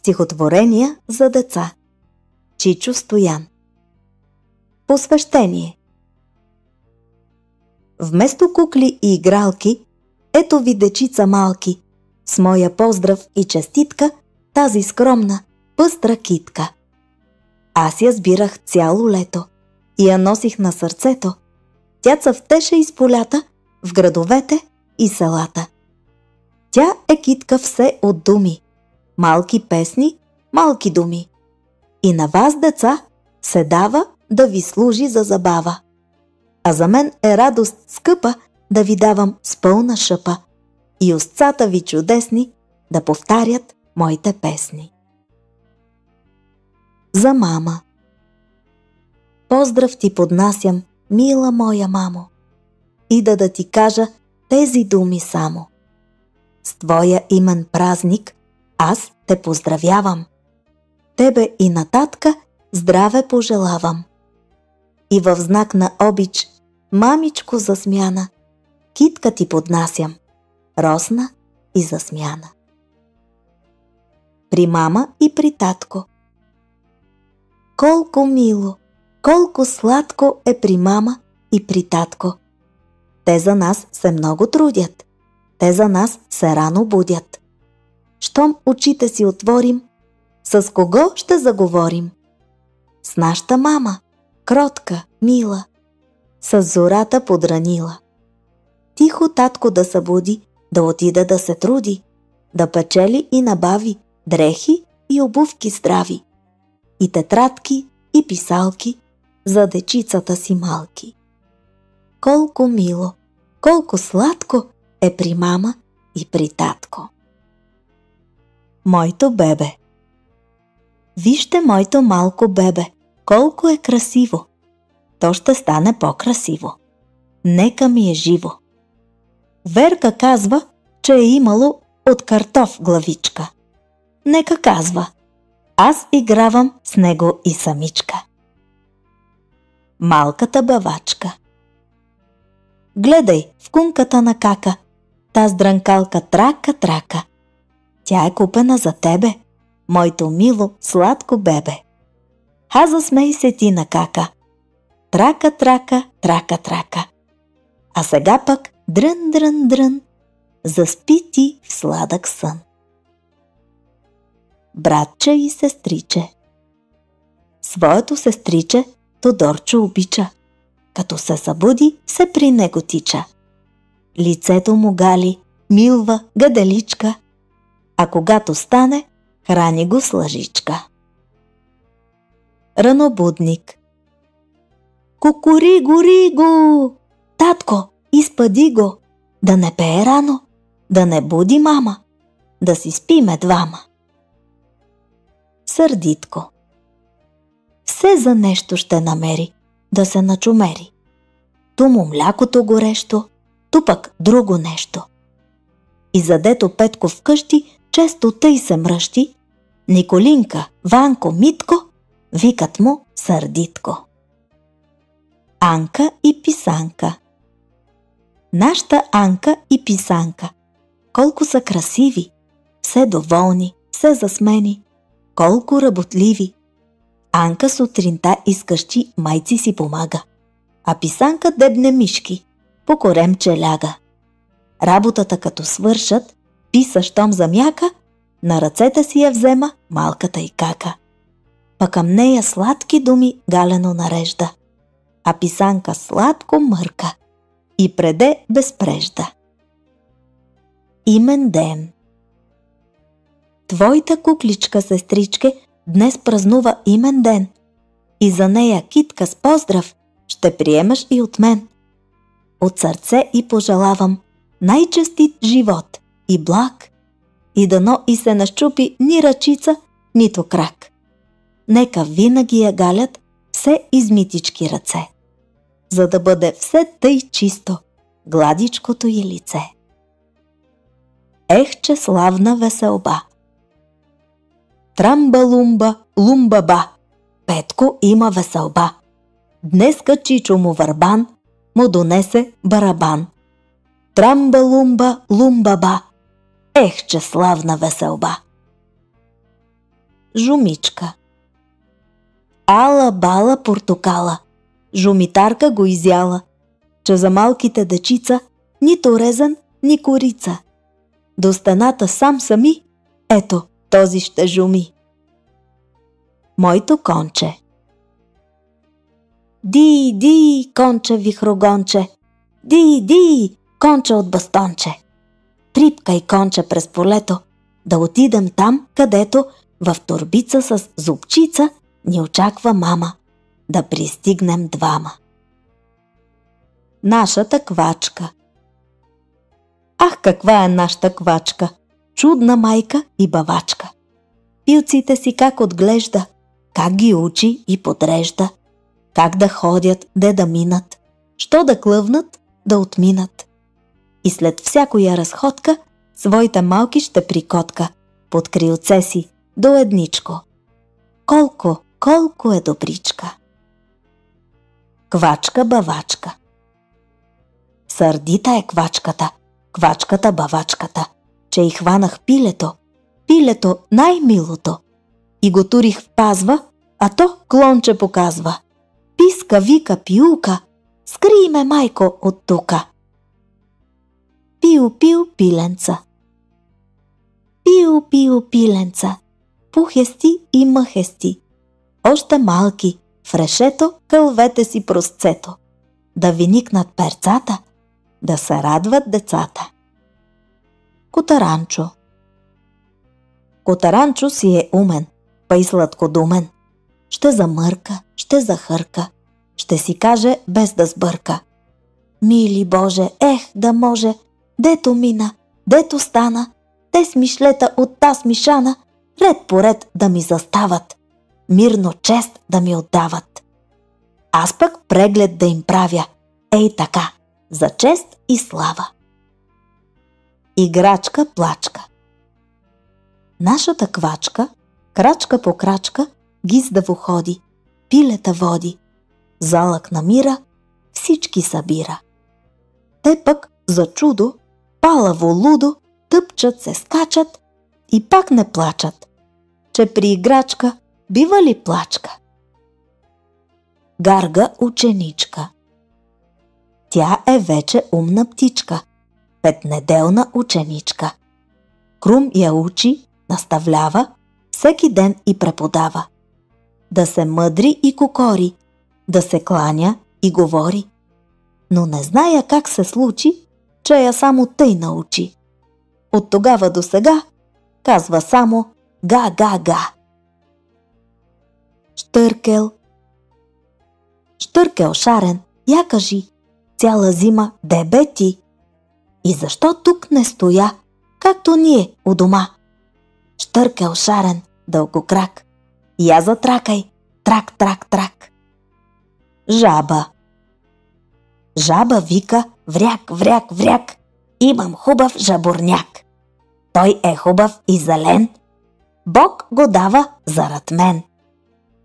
Стихотворения за деца. Чичо Стоян. Посвещение. Вместо кукли и игралки, ето ви, дечица малки, с моя поздрав и честитка, тази скромна, пъстра китка. Аз я сбирах цяло лето и я носих на сърцето. Тя цъфтеше из полята, в градовете и селата. Тя е китка все от думи, малки песни, малки думи. И на вас, деца, се дава да ви служи за забава. А за мен е радост скъпа да ви давам с пълна шъпа и устцата ви чудесни да повтарят моите песни. За мама. Поздрав ти поднасям, мила моя мамо, и да ти кажа тези думи само. С твоя имен празник аз те поздравявам. Тебе и на татка здраве пожелавам. И в знак на обич, мамичко засмяна, китка ти поднасям, росна и засмяна. При мама и при татко. Колко мило, колко сладко е при мама и при татко. Те за нас се много трудят, те за нас се рано будят. Щом очите си отворим, с кого ще заговорим? С нашата мама, кротка, мила, с зората подранила. Тихо татко да събуди, да отида да се труди, да печели и набави дрехи и обувки здрави, и тетрадки и писалки за дечицата си малки. Колко мило, колко сладко е при мама и при татко. Моето бебе. Вижте моето малко бебе, колко е красиво. То ще стане по-красиво. Нека ми е живо. Верка казва, че е имало от картоф главичка. Нека казва, аз игравам с него и самичка. Малката бавачка. Гледай в кунката на кака, таз дрънкалка трака. Тя е купена за тебе, моето мило, сладко бебе. Ха, засмей се ти на кака. Трака. А сега пък дрън, заспи ти в сладък сън. Братче и сестриче. Своето сестриче Тодорчо обича. Като се събуди, се при него тича. Лицето му гали, милва гаделичка, а когато стане, храни го с лъжичка. Ранобудник. Кукуриго! Татко, изпъди го, да не пее рано, да не буди мама, да си спиме двама. Сърдитко. Все за нещо ще намери, да се начумери. Ту му млякото горещо, ту пък друго нещо. И задето Петко вкъщи често тъй се мръщи, Николинка, Ванко, Митко, викат му Сърдитко. Анка и Писанка. Нашата Анка и Писанка, колко са красиви, все доволни, все засмени, колко работливи. Анка сутринта из къщи майци си помага, а Писанка дебне мишки, по коремче ляга. Работата като свършат, Писа щом замяка, на ръцете си я взема малката и кака. Па към нея сладки думи галено нарежда, а Писанка сладко мърка и преде безпрежда. Имен ден. Твоята кукличка сестричке днес празнува имен ден и за нея китка с поздрав ще приемаш и от мен. От сърце и пожелавам най-честит живот и благ, и дано и се нащупи ни ръчица, нито крак. Нека винаги я галят все измитички ръце, за да бъде все тъй чисто гладичкото й лице. Че славна веселба. Трамба-лумба, лумба-ба, Петко има веселба. Днеска Чичо му върбан му донесе барабан. Трамба-лумба, лумба-ба, че славна веселба. жумичка. Ала бала портокала, жумитарка го изяла, че за малките дечица нито резен, ни корица. До стената сами, ето този ще жуми. Моето конче. Ди, конче вихрогонче, ди, конче от бастонче. Припкай, конче, през полето, да отидем там, където в торбица с зубчица ни очаква мама, да пристигнем двама. Нашата квачка. Ах, каква е нашата квачка! Чудна майка и бавачка. Пилците си как отглежда, как ги учи и подрежда, как да ходят, де да минат, що да клъвнат, да отминат. И след всякоя разходка своите малки ще прикотка под крилце си до едничко. Колко е добричка! Квачка-бавачка. Сърдита е квачката, квачката-бавачката, че и хванах пилето най-милото, и го турих в пазва, а то клонче показва. Писка, вика, пиука, скрий ме, майко, от тука. Пиу, пиленца. Пиу, пиленца, пухести и мъхести, още малки, в решето кълвете си просцето, да ви никнат перцата, да се радват децата. Котаранчо. Котаранчо си е умен, па и сладкодумен. Ще замърка, ще захърка, ще си каже без да сбърка. Мили Боже, да може, дето мина, дето стана, те смишлета от та смишана, ред по ред да ми застават, мирно чест да ми отдават. Аз пък преглед да им правя, ей така, за чест и слава. Играчка-плачка. Нашата квачка, крачка по крачка, гиздаво ходи, пилета води, залък намира, всички събира. Те пък за чудо, палаво лудо, тъпчат се, скачат и пак не плачат, че при играчка бива ли плачка. Гарга ученичка. Тя е вече умна птичка, петнеделна ученичка. Крум я учи, наставлява, всеки ден и преподава. Да се мъдри и кокори, да се кланя и говори. Но не зная как се случи, че я само тъй научи. От тогава до сега казва само га. Штъркел. Штъркел шарен, я кажи, цяла зима де бе ти? И защо тук не стоя, както ние у дома? Штъркел шарен, дългокрак, я затракай, трак. Жаба. Жаба вика, вряк, имам хубав жабурняк. Той е хубав и зелен, Бог го дава зарад мен.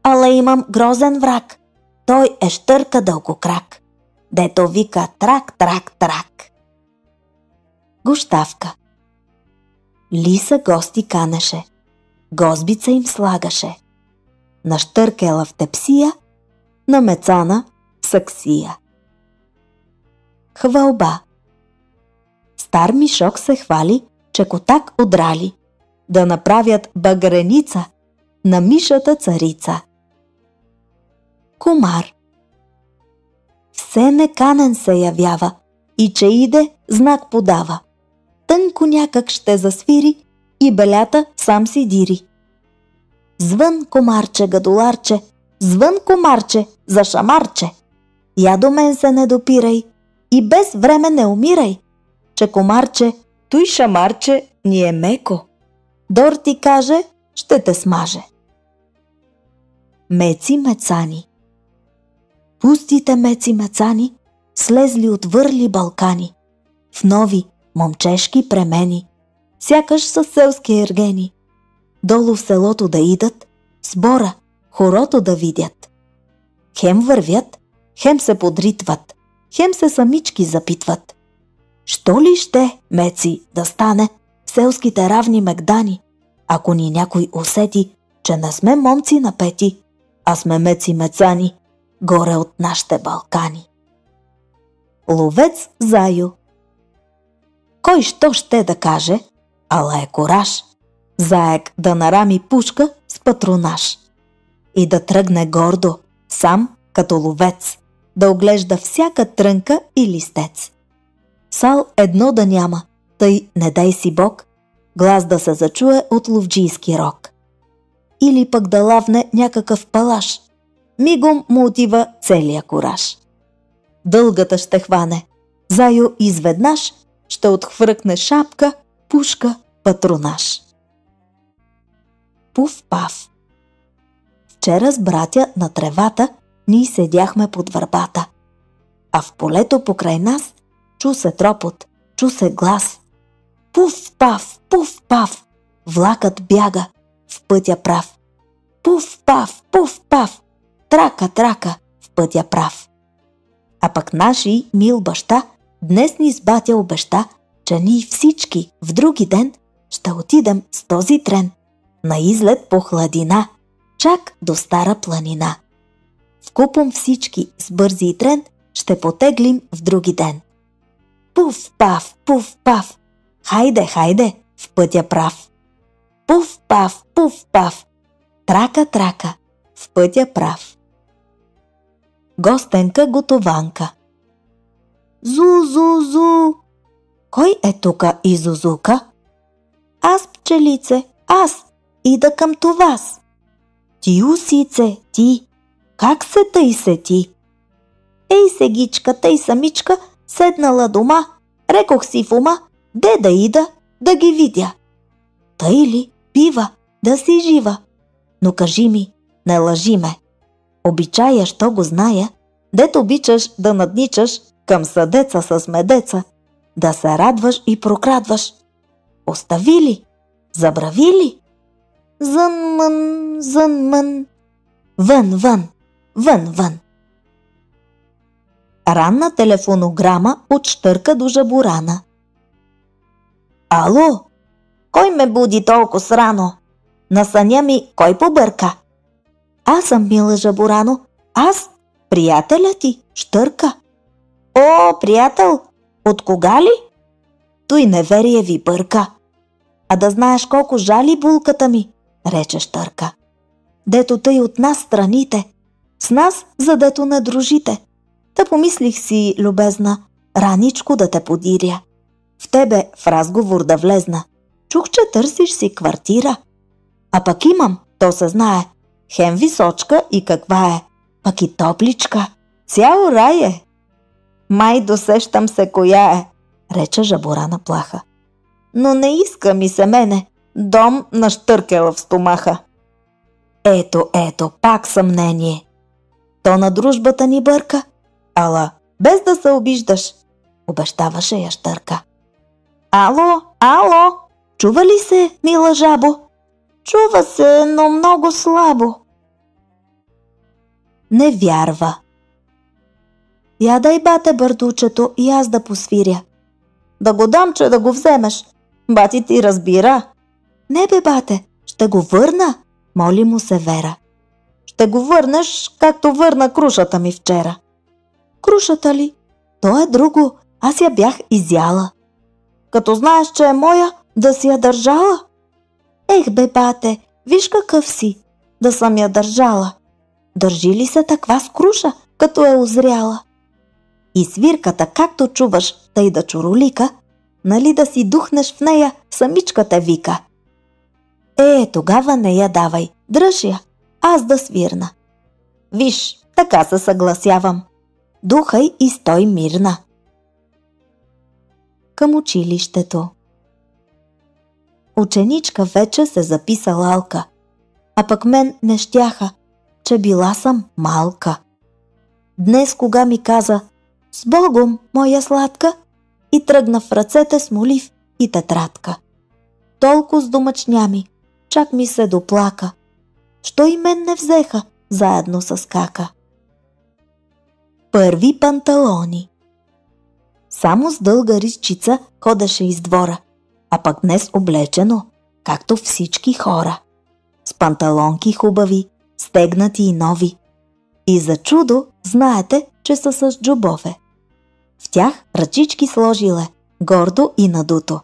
Ала имам грозен враг, той е щърка дългокрак, дето вика трак. Гущавка. Лиса гости канеше, гозбица им слагаше. На щъркела в тепсия, на мецана в саксия. Хвалба. Стар мишок се хвали, че котак одрали, да направят багреница на мишата царица. Комар. Все неканен се явява и че иде, знак подава. Тънко някак ще засвири и белята сам си дири. Звън, комарче, гадоларче, звън, комарче, за шамарче. Я до мен се не допирай и без време не умирай, че комарче, той шамарче ни е меко. Дор ти каже, ще те смаже. Меци-мецани. Пустите меци-мецани слезли от върли Балкани, в нови момчешки премени, сякаш са селски ергени. Долу в селото да идат, сбора, хорото да видят. Хем вървят, хем се подритват, хем се самички запитват. Що ли ще, меци, да стане селските равни мегдани, ако ни някой усети че не сме момци напети, а сме меци-мецани, горе от нашите Балкани. Ловец Зайо. Кой що ще да каже, ала е кораж, заек да нарами пушка с патронаж и да тръгне гордо, сам като ловец, да оглежда всяка трънка и листец. Сал едно да няма, тъй не дай си Бог, глас да се зачуе от ловджийски рог. Или пък да лавне някакъв палаш, мигом му отива целия кураж. Дългата ще хване, Зайо изведнъж ще отхвъркне шапка, пушка, патронаж. Пуф-паф. Вчера с братя на тревата ние седяхме под върбата, а в полето покрай нас чу се тропот, чу се глас. Пуф-паф, пуф-паф, влакът бяга в пътя прав. Пуф-паф, пуф-паф, трака-трака в пътя прав. А пък наши мил баща днес ни с батя обеща, че ние всички в други ден ще отидем с този трен на излет по хладина, чак до Стара планина. Вкупом всички с бързи трен ще потеглим в други ден. Пуф-паф, пуф-паф, хайде, хайде, в пътя прав. Пуф-паф, пуф-паф, трака-трака, в пътя прав. Гостенка готованка. Зу-зу-зу. Кой е тука и зузука? Аз, пчелице, аз, ида към това. Ти, усице, ти, как се тъй се ти? Ей, сегичка, тъй самичка, седнала дома, рекох си в ума, де да ида, да ги видя. Тъй ли, бива, да си жива? Но кажи ми, не лъжи ме. Обичая, що го зная, дето обичаш да надничаш към съдеца с медеца, да се радваш и прокрадваш. Остави ли? Забрави ли? Зън-мън, зън-мън. Вън, вън, вън, вън. Ранна телефонограма от Щърка до Жаборана. Ало? Кой ме буди толкова срано? На съня ми кой побърка? Аз съм, мила Жаборано, аз, приятеля ти, Щърка. О, приятел, от кога ли? Той неверие ви бърка. А да знаеш колко жали булката ми, рече Щърка. Дето тъй от нас страните, с нас, задето не дружите. Та помислих си, любезна, раничко да те подиря. В тебе в разговор да влезна. Чух, че търсиш си квартира. А пък имам, то се знае, хем височка и каква е, пък и топличка. Цял рай е. Май досещам се коя е, рече Жаборана плаха. Но не иска ми се мене, дом на Щъркела в стомаха. Ето, ето, пак съмнение. То на дружбата ни бърка, ала без да се обиждаш, обещаваше я Щърка. Ало, ало, чува ли се, мила жабо? Чува се, но много слабо. Не вярва. Я дай, бате, бърдучето и аз да посвиря. Да го дам, че да го вземеш. Бати ти разбира. Не бе, бате, ще го върна, моли му се Вера. Ще го върнеш, както върна крушата ми вчера. Крушата ли? То е друго, аз я бях изяла. Като знаеш, че е моя, да си я държала? Ех бе, бате, виж какъв си, да съм я държала. Държи ли се таква с круша, като е озряла? И свирката, както чуваш, тъй да чуролика, нали да си духнеш в нея, самичка те вика. Тогава не я давай, дръж я, аз да свирна. Виж, така се съгласявам. Духай и стой мирна. Към училището. Ученичка вече се записа Лалка, а пък мен не щяха, че била съм малка. Днес, кога ми каза «С Богом, моя сладка», и тръгна в ръцете с молив и тетрадка. Толкова с домъчнями, чак ми се доплака. Що и мен не взеха заедно с кака? Първи панталони. Само с дълга ризчица ходеше из двора, а пък днес облечено, както всички хора. с панталонки хубави, стегнати и нови. И за чудо знаете, че са с джобове. В тях ръчички сложиле, гордо и надуто.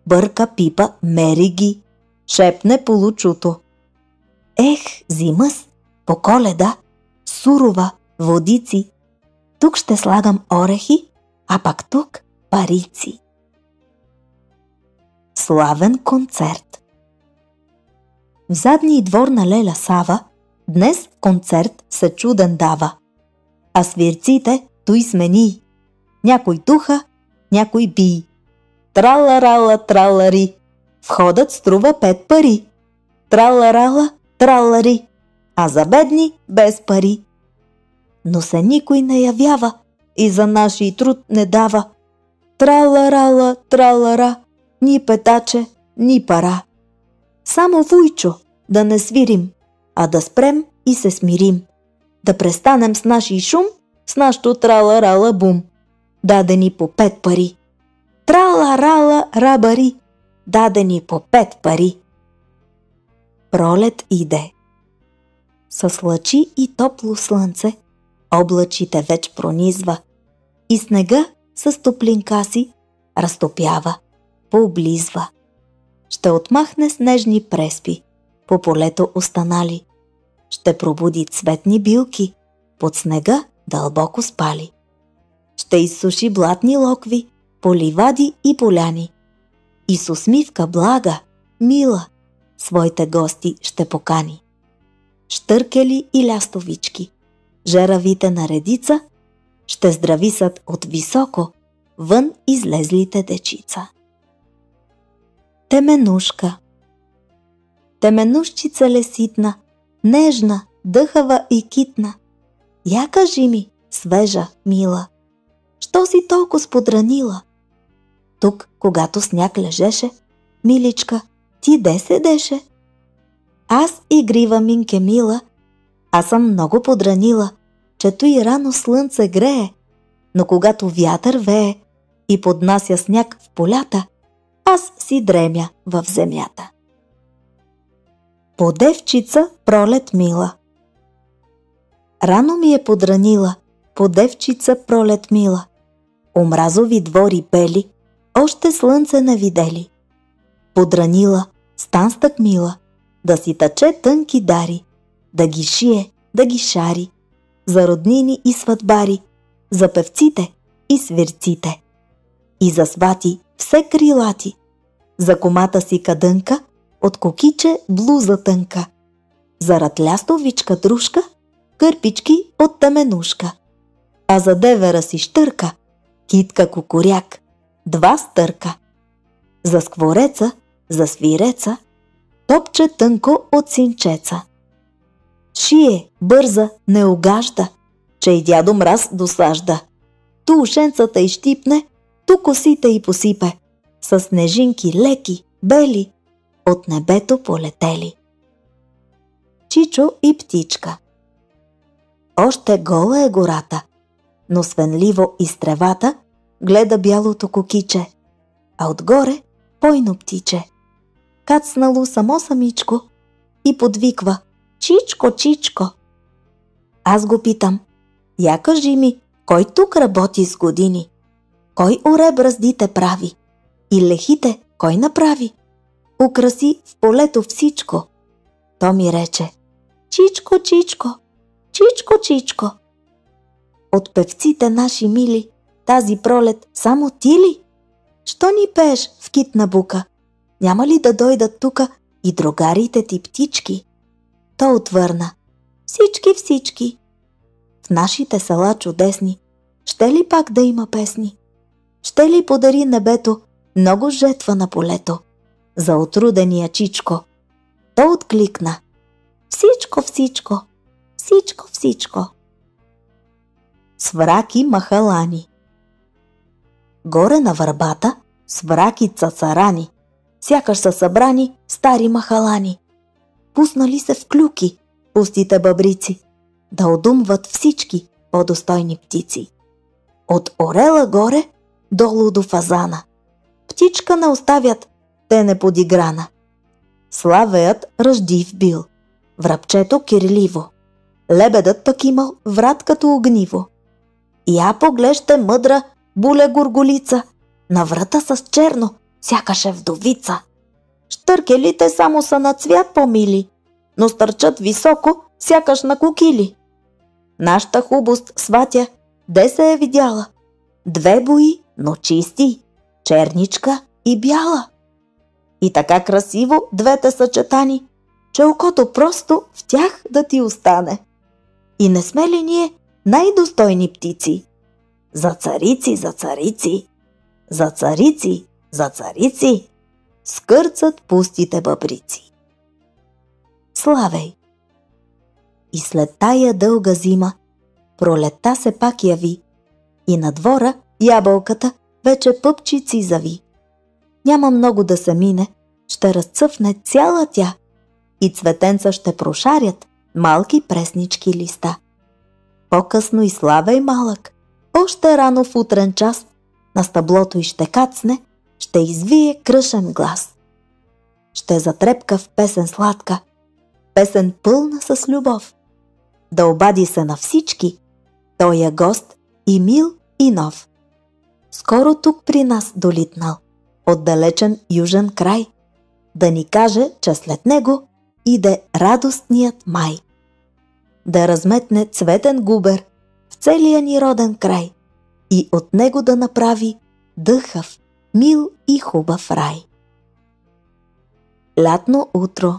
Бърка пипа, мери ги, шепне получуто. Ех, зимъс, по Коледа, сурова, водици. Тук ще слагам орехи, а пак тук парици. Славен концерт. В задния двор на леля Сава днес концерт се чуден дава. А свирците той смени. Някой духа, някой би. Трала-рала, тралари. Входът струва 5 пари. Трала-рала, тралари. А за бедни без пари. Но се никой не явява и за наши труд не дава. Трала-рала, тралара. Ни петаче, ни пара. Само вуйчо да не свирим, а да спрем и се смирим. Да престанем с наши шум, с нашото трала-рала бум. Дадени по 5 пари. Трала-рала рабари. Дадени по 5 пари. Пролет иде. С лъчи и топло слънце облачите веч пронизва и снега с топлинка си разтопява, пооблизва. Ще отмахне снежни преспи, по полето останали. Ще пробуди цветни билки, под снега дълбоко спали. Ще изсуши блатни локви, по ливади и поляни. И с усмивка блага, мила, своите гости ще покани. Щъркели и лястовички, жеравите на редица, ще здрависат от високо вън излезлите дечица. Теменушка. Теменушчица леситна, нежна, дъхава и китна. Я кажи ми, свежа, мила, що си толкова сподранила? Тук, когато сняг лежеше, миличка, ти де седеше? Аз, игрива минке мила, аз съм много подранила, чето и рано слънце грее, но когато вятър вее и поднася сняг в полята, аз си дремя в земята. Подевчица пролет мила. Рано ми е подранила, подевчица пролет мила. Омразови двори бели, още слънце не видели. Подранила, станстък мила, да си тъче тънки дари, да ги шие, да ги шари, за роднини и сватбари, за певците и свирците, и за свати все крилати, за комата си кадънка, от кокиче блуза тънка, за ратлястовичка дружка, кърпички от теменушка, а за девера си щърка, китка кукуряк, 2 стърка, за сквореца, за свиреца, топче тънко от синчеца. Шие, бърза, не угажда, че и дядо мраз досажда. Ту ушенцата й щипне, ту косите й посипе, с снежинки леки, бели, от небето полетели. Чичо и птичка. Още гола е гората, но свенливо из тревата гледа бялото кокиче, а отгоре пойно птиче. Кацнало само самичко и подвиква: Чичко, чичко! Аз го питам: я кажи ми, кой тук работи с години? Кой оре браздите прави? И лехите кой направи? Украси в полето всичко. То ми рече: Чичко, чичко, чичко, чичко. От певците наши мили, тази пролет само ти ли? Що ни пееш в китна бука? Няма ли да дойдат тука и другарите ти птички? То отвърна: Всички, всички. В нашите села чудесни, ще ли пак да има песни? Ще ли подари небето много жетва на полето за отрудения чичко? То откликна: Всичко, всичко, всичко, всичко. Свраки махалани. Горе на върбата свраки цацарани, сякаш са събрани стари махалани. Пуснали се в клюки пустите бъбрици, да одумват всички по-достойни птици. От орела горе долу до фазана. Птичка не оставят, те не подиграна. Славеят ръждив бил, врабчето кирливо. Лебедът пък имал врат като огниво. Я поглежте, мъдра буле горголица, на врата с черно, сякаш е вдовица. Щъркелите само са на цвят по-мили, но стърчат високо, сякаш на кокили. Нашата хубост, сватя, де се е видяла? Две бои, но чисти, черничка и бяла. И така красиво двете съчетани, че окото просто в тях да ти остане. И не сме ли ние най-достойни птици? За царици, за царици, за царици, за царици, скърцат пустите бъбрици. Славей! И след тая дълга зима, пролетта се пак яви, и на двора ябълката вече пъпчици зави. Няма много да се мине, ще разцъфне цяла тя, и цветенца ще прошарят малки преснички листа. По-късно и Славей малък, още рано в утрен час, на стъблото й ще кацне, ще извие кръшен глас. Ще затрепка в песен сладка, песен пълна с любов. Да обади се на всички, той е гост и мил и нов. Скоро тук при нас долитнал, от далечен южен край, да ни каже, че след него иде радостният май. Да разметне цветен губер в целия ни роден край и от него да направи дъхав, мил и хубав рай. Лятно утро.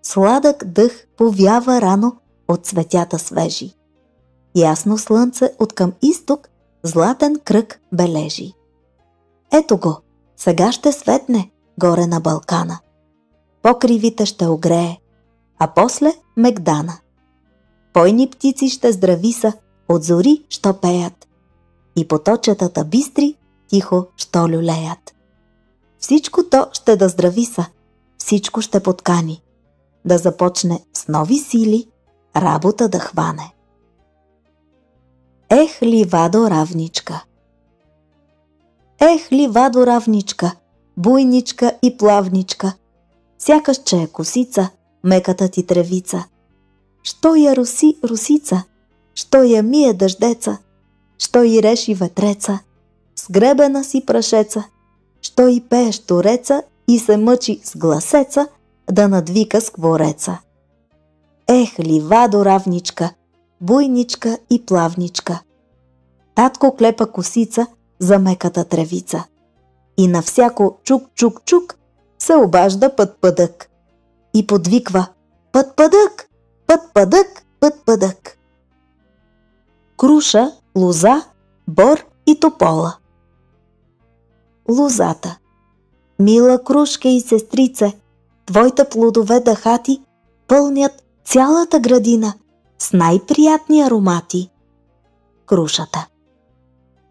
Сладък дъх повява рано от цветята свежи. Ясно слънце откъм изток златен кръг бележи. Ето го, сега ще светне горе на Балкана. Покривите ще огрее, а после мегдана. Пойни птици ще здрависа, от зори що пеят, и поточетата бистри тихо що люлеят. Всичко то ще да здрависа, всичко ще подкани, да започне с нови сили работа да хване. Ех, ливадо равничка! Ех, ливадо равничка, буйничка и плавничка, сякаш че е косица, меката ти тревица. Що я руси русица, що я мие дъждеца, що и реши ветреца, сгребена си прашеца, що и пее штореца и се мъчи с гласеца да надвика сквореца. Ех, ливадо равничка, буйничка и плавничка. Татко клепа косица за меката тревица. И на всяко чук-чук-чук се обажда път-пъдък. И подвиква път-пъдък, път-пъдък, път-пъдък. Круша, лоза, бор и топола. Лозата. Мила крушка и сестрице, твоите плодове дъхати пълнят цялата градина с най-приятни аромати. Крушата.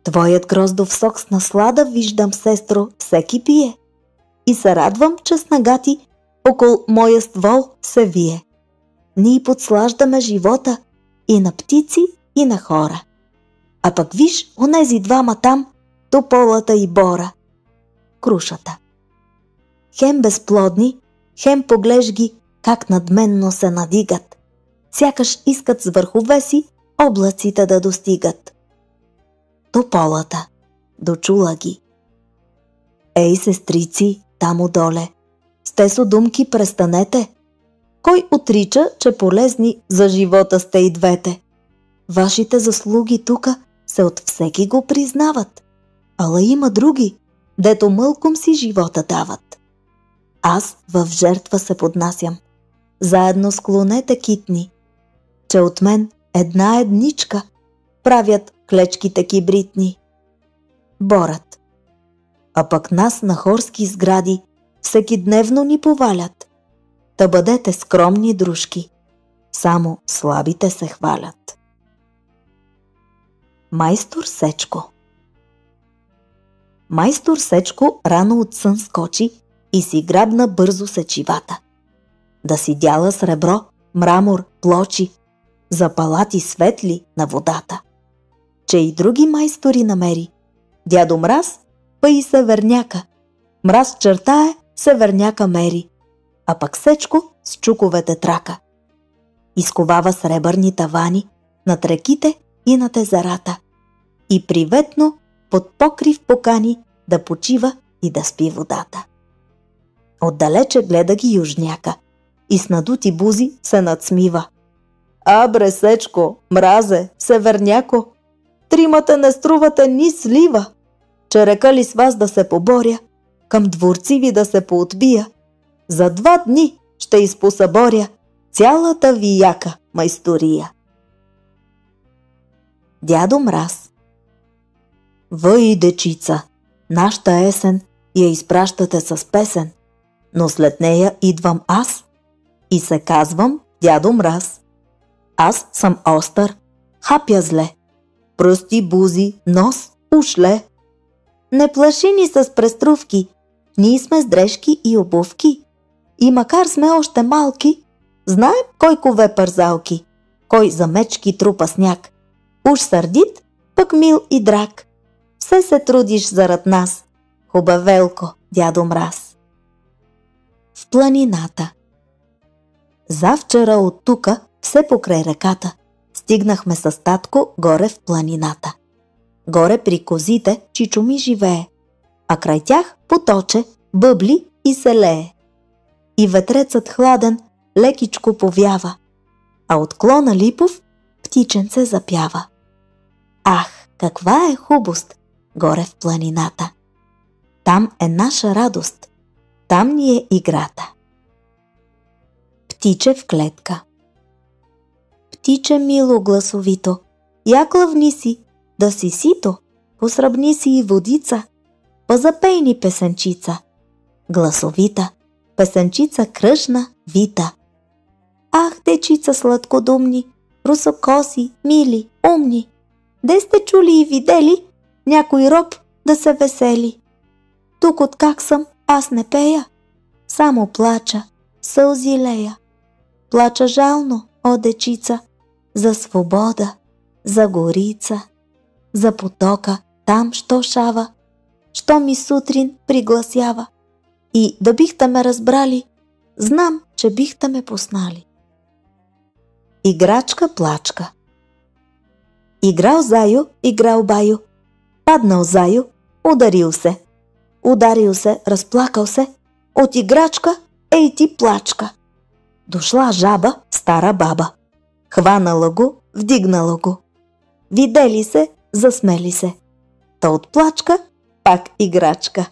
Твоят гроздов сок с наслада виждам, сестро, всеки пие. И се радвам, че снагати около моя ствол се вие. Ние подслаждаме живота и на птици, и на хора. А пък виж онези двама там, тополата и бора. Крушата. Хем безплодни, хем поглеж ги как надменно се надигат. Сякаш искат с върхове си облаците да достигат. Тополата. Дочула ги. Ей, сестрици, там удоле, с тесо думки престанете. Кой отрича, че полезни за живота сте и двете? Вашите заслуги тука се от всеки го признават. Ала има други, дето мълком си живота дават. Аз в жертва се поднасям, заедно с клонете китни, че от мен една едничка правят клечките кибритни. Борът. А пък нас на хорски сгради всекидневно ни повалят. Та бъдете скромни дружки, само слабите се хвалят. Майстор Сечко. Майстор Сечко рано от сън скочи и си грабна бързо сечивата. Да си дяла сребро, мрамор, плочи, за палати светли на водата. Че и други майстори намери. Дядо Мраз, па и северняка. Мраз чертае, северняка мери. а пък Сечко с чуковете трака. Изковава сребърни тавани над реките и над езерата и приветно под покрив покани да почива и да спи водата. Отдалече гледа ги южняка и с надути бузи се надсмива. Абре, Сечко, мразе, северняко, тримата не струвате ни слива. Че река ли с вас да се поборя, към дворци ви да се поотбия, за 2 дни ще изпосъборя цялата ви яка майстория. Дядо Мраз. Въй, дечица, нашата есен я изпращате с песен, но след нея идвам аз и се казвам Дядо Мраз. Аз съм остър, хапя зле, пръсти, бузи, нос, ушле. Не плаши ни с преструвки, ние сме с дрежки и обувки. И макар сме още малки, знаем кой кове пързалки, кой за мечки трупа сняг. Уж сърдит, пък мил и драг. Все се трудиш зарад нас, хубавелко, Дядо Мраз. В планината. Завчера от тука, все покрай реката, стигнахме с татко горе в планината. Горе при козите чичуми живее, а край тях поточе, бъбли и се лее. И ветрецът хладен лекичко повява, а от клона липов птиченце запява. Ах, каква е хубост горе в планината! Там е наша радост, там ни е играта. Птиче в клетка. Птиче мило гласовито, я клъвни си, да си сито, посръбни си и водица, позапей ни песенчица. Гласовита, песенчица кръжна, вита. Ах, дечица сладкодумни, русокоси, мили, умни, де сте чули и видели някой роб да се весели? Тук откак съм, аз не пея, само плача, сълзи лея. Плача жално, о дечица, за свобода, за горица, за потока там, що шава, що ми сутрин пригласява. И да бихте ме разбрали, знам, че бихте ме познали. Играчка плачка. Играл Зайо, играл Байо, паднал Зайо, ударил се, разплакал се, от играчка, ей ти плачка. Дошла жаба, стара баба, хванала го, вдигнала го. Видели се, засмели се, та от плачка пак играчка.